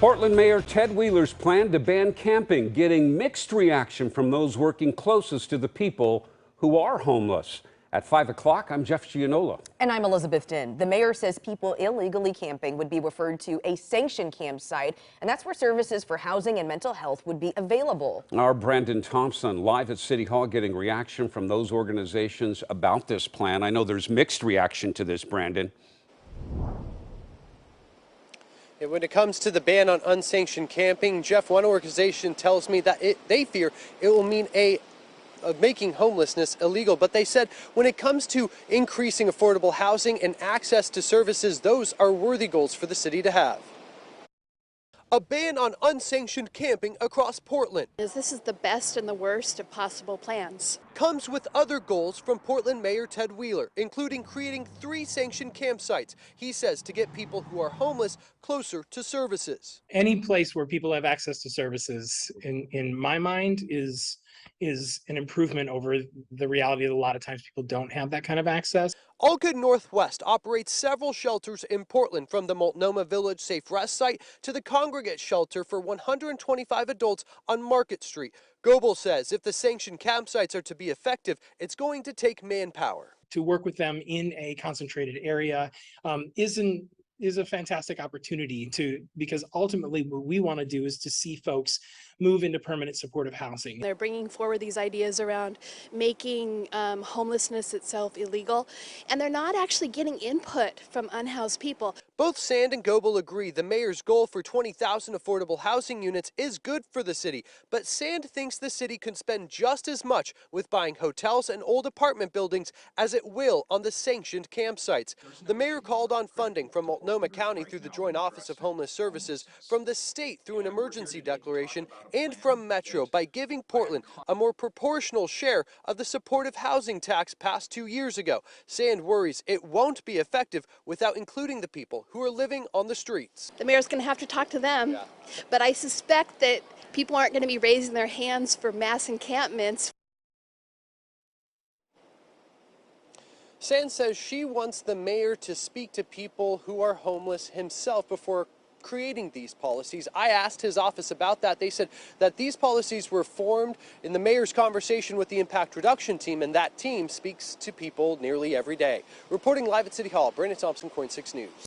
Portland Mayor Ted Wheeler's plan to ban camping getting mixed reaction from those working closest to the people who are homeless. At 5 o'clock, I'm Jeff Gianola. And I'm Elizabeth Dinh. The mayor says people illegally camping would be referred to a sanctioned campsite, and that's where services for housing and mental health would be available. Our Brandon Thompson live at City Hall getting reaction from those organizations about this plan. I know there's mixed reaction to this, Brandon. And when it comes to the ban on unsanctioned camping, Jeff, one organization tells me that they fear it will mean making homelessness illegal. But they said when it comes to increasing affordable housing and access to services, those are worthy goals for the city to have. A ban on unsanctioned camping across Portland. This is the best and the worst of possible plans. Comes with other goals from Portland Mayor Ted Wheeler, including creating 3 sanctioned campsites, he says, to get people who are homeless closer to services. Any place where people have access to services, in my mind, is an improvement over the reality that a lot of times people don't have that kind of access. All Good Northwest operates several shelters in Portland, from the Multnomah Village Safe Rest site to the Congregate Shelter for 125 adults on Market Street. Goebel says if the sanctioned campsites are to be effective, it's going to take manpower. To work with them in a concentrated area is a fantastic opportunity because ultimately what we want to do is to see folks move into permanent supportive housing. They're bringing forward these ideas around making homelessness itself illegal, and they're not actually getting input from unhoused people. Both Sand and Goebel agree the mayor's goal for 20,000 affordable housing units is good for the city, but Sand thinks the city could spend just as much with buying hotels and old apartment buildings as it will on the sanctioned campsites. The mayor called on funding from Multnomah County through the Joint Office of Homeless Services, from the state through an emergency declaration, and from Metro by giving Portland a more proportional share of the supportive housing tax passed 2 years ago. Sand worries it won't be effective without including the people who are living on the streets. The mayor's going to have to talk to them, but I suspect that people aren't going to be raising their hands for mass encampments. Sand says she wants the mayor to speak to people who are homeless himself before creating these policies. I asked his office about that. They said that these policies were formed in the mayor's conversation with the impact reduction team, and that team speaks to people nearly every day. Reporting live at City Hall, Brandon Thompson, KOIN 6 News.